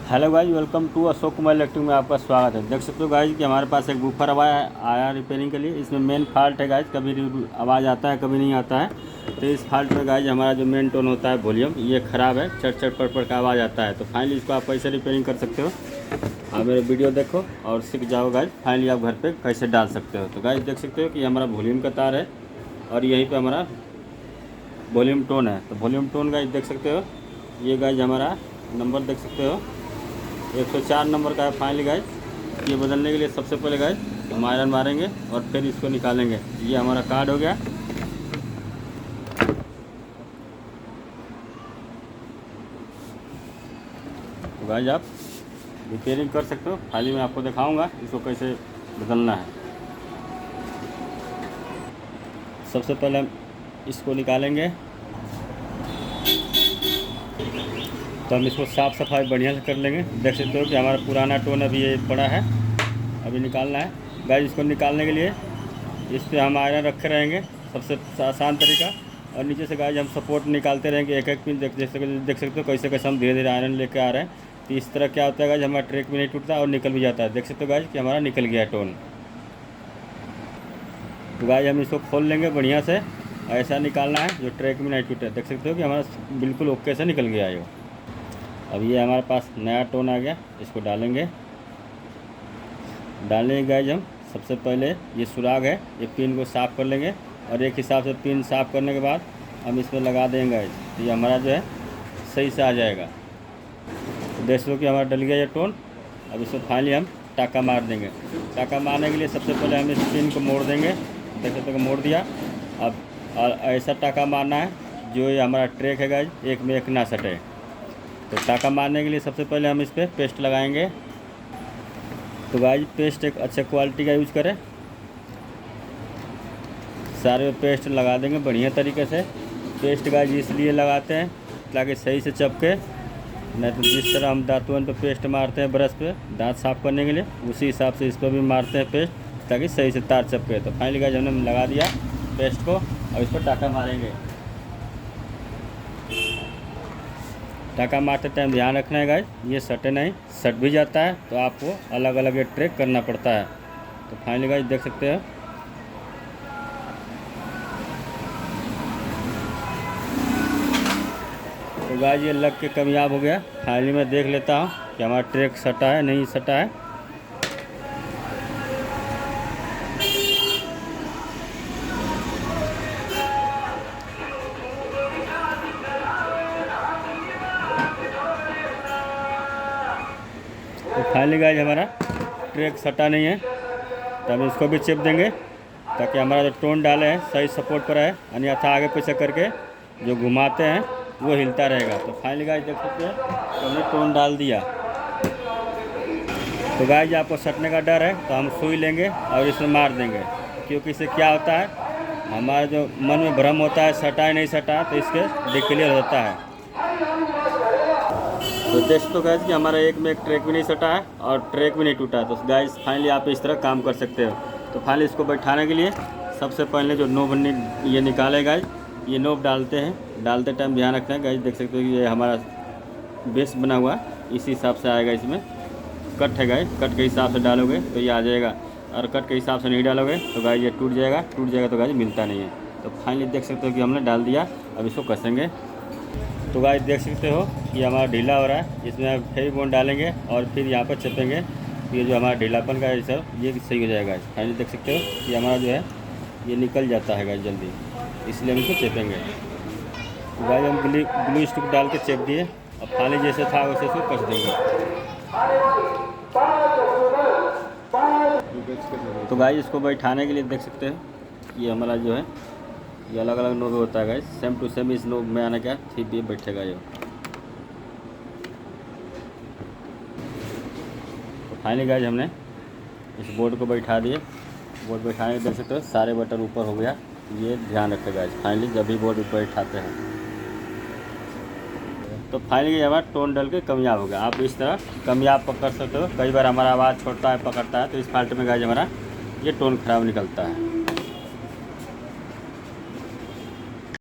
Hello guys, welcome to Ashok Kumar Electric में आपका स्वागत है। देख सकते हो गाइज कि हमारे पास एक बूफर आया रिपेयरिंग के लिए। इसमें मेन फॉल्ट है गाइज, कभी आवाज़ आता है कभी नहीं आता है। तो इस फॉल्ट में गाइज हमारा जो मेन टोन होता है वॉल्यूम, ये ख़राब है, चट चट पट का आवाज़ आता है। तो फाइनली इसको आप कैसे रिपेयरिंग कर सकते हो, आप मेरे वीडियो देखो और सीख जाओ गाइज। फाइनली आप घर पर कैसे डाल सकते हो। तो गाइज देख सकते हो कि हमारा वॉल्यूम का तार है और यहीं पर हमारा वॉल्यूम टोन है। तो वॉल्यूम टोन गाइज देख सकते हो, ये गाइज हमारा नंबर देख सकते हो 104 नंबर का है। फाइनली गाइज ये बदलने के लिए सबसे पहले गाइज हम आयरन मारेंगे और फिर इसको निकालेंगे। ये हमारा कार्ड हो गया। तो गाइज आप रिपेयरिंग कर सकते हो। फाइनली मैं आपको दिखाऊंगा इसको कैसे बदलना है। सबसे पहले हम इसको निकालेंगे, तो हम इसको साफ़ सफाई बढ़िया से कर लेंगे। देख सकते हो कि हमारा पुराना टोन अभी ये पड़ा है, अभी निकालना है गाइस। इसको निकालने के लिए इस पर हम आयरन रखे रहेंगे, सबसे आसान तरीका। और नीचे से गाइस हम सपोर्ट निकालते रहेंगे एक एक पिन। देख सकते हो कैसे कैसे हम धीरे धीरे आयरन लेके आ रहे हैं। तो इस तरह क्या होता है गाइस, हमारा ट्रैक भी नहीं टूटता और निकल भी जाता है। देख सकते हो गाइस कि हमारा निकल गया टोन। तो गाइस हम इसको खोल लेंगे बढ़िया से, ऐसा निकालना है जो ट्रैक में नहीं टूटे। देख सकते हो कि हमारा बिल्कुल ओके से निकल गया है। अब ये हमारे पास नया टोन आ गया, इसको डालेंगे। डालने के गाइज हम सबसे पहले ये सुराग है, ये पिन को साफ़ कर लेंगे और एक हिसाब से पिन साफ़ करने के बाद हम इसमें लगा देंगे गाइज। तो ये हमारा जो है सही से आ जाएगा। तो देख लो कि हमारा डल गया ये टोन। अब इसको फाइनली हम टाका मार देंगे। टाका मारने के लिए सबसे पहले हम इस पिन को मोड़ देंगे। देख सकते हो मोड़ दिया। अब ऐसा टाका मारना है जो ये हमारा ट्रैक है गाइज, एक में एक ना सटे। तो टाका मारने के लिए सबसे पहले हम इस पर पेस्ट लगाएंगे। तो गाइज पेस्ट एक अच्छे क्वालिटी का यूज करें। सारे पेस्ट लगा देंगे बढ़िया तरीके से। पेस्ट गाइज इसलिए लगाते हैं ताकि सही से चिपके, नहीं तो जिस तरह हम दांतवन पे पेस्ट मारते हैं ब्रश पे दांत साफ़ करने के लिए, उसी हिसाब से इस पर भी मारते हैं पेस्ट ताकि सही से तार चिपके। तो फाइनली गाइज हमने लगा दिया पेस्ट को। और इस पर टाका मारेंगे। टाका मारते टाइम ध्यान रखना है गाइज, ये सटे नहीं, सट भी जाता है तो आपको अलग अलग ये ट्रैक करना पड़ता है। तो फाइनली गाइज देख सकते हो तो गाइज ये लग के कामयाब हो गया। फाइनली मैं देख लेता हूँ कि हमारा ट्रैक सटा है नहीं सटा है। तो फाइनली गाइज हमारा ट्रैक सटा नहीं है, तो हम इसको भी चिप देंगे ताकि हमारा जो टोन डाले हैं सही सपोर्ट पर है। अन्यथा आगे पीछे करके जो घुमाते हैं वो हिलता रहेगा। तो फाइनली गाइज देख सकते हैं तो हमने टोन डाल दिया। तो गाइज आपको सटने का डर है तो हम सुई लेंगे और इसमें मार देंगे, क्योंकि इससे क्या होता है हमारा जो मन में भ्रम होता है सटा है नहीं सटा, तो इसके डिक्लियर होता है। तो देख तो गाइज कि हमारा एक में एक ट्रैक भी नहीं सटा है और ट्रैक भी नहीं टूटा है। तो गाइज फाइनली आप इस तरह काम कर सकते हो। तो फाइनली इसको बैठाने के लिए सबसे पहले जो नोब ये निकाले गाइज, ये नोब डालते हैं। डालते टाइम ध्यान रखना है गाइज। देख सकते हो कि ये हमारा बेस बना हुआ इसी हिसाब से आएगा। इसमें कट है गाइज, कट के हिसाब से डालोगे तो ये आ जाएगा, और कट के हिसाब से नहीं डालोगे तो गाइज ये टूट जाएगा तो गाइज मिलता नहीं है। तो फाइनली देख सकते हो कि हमने डाल दिया। अब इसको कसेंगे। तो गाइस देख सकते हो कि हमारा ढीला हो रहा है, इसमें फेविकोल डालेंगे और फिर यहाँ पर चिपेंगे। ये जो हमारा ढीलापन का है सर, ये सही हो जाएगा। फाइनली देख सकते हो कि हमारा जो है ये निकल जाता है गाइस जल्दी, इसलिए हम इसको चिपेंगे। तो गाइस हम ग्लू स्टिक डाल के चिप दिए। अब फाइनली जैसे था वैसे इसको कस देंगे। तो गाइस इसको बैठाने के लिए देख सकते हैं ये हमारा जो है ये अलग अलग नोब होता है गाइस, सेम टू सेम इस नोब में आने का ठीक भी बैठेगा ये। तो फाइनली गाइस हमने इस बोर्ड को बैठा दिए। बोर्ड बैठाने के देख सकते हो सारे बटन ऊपर हो गया, ये ध्यान रखेगा गाइस फाइनली जब भी बोर्ड ऊपर बैठाते हैं। तो फाइनली हमारा टोन डल के कामयाब हो गया। आप इस तरह कामयाब पकड़ सकते हो। कई बार हमारा आवाज़ छोड़ता है पकड़ता है, तो इस फॉल्ट में गाइस हमारा ये टोन ख़राब निकलता है।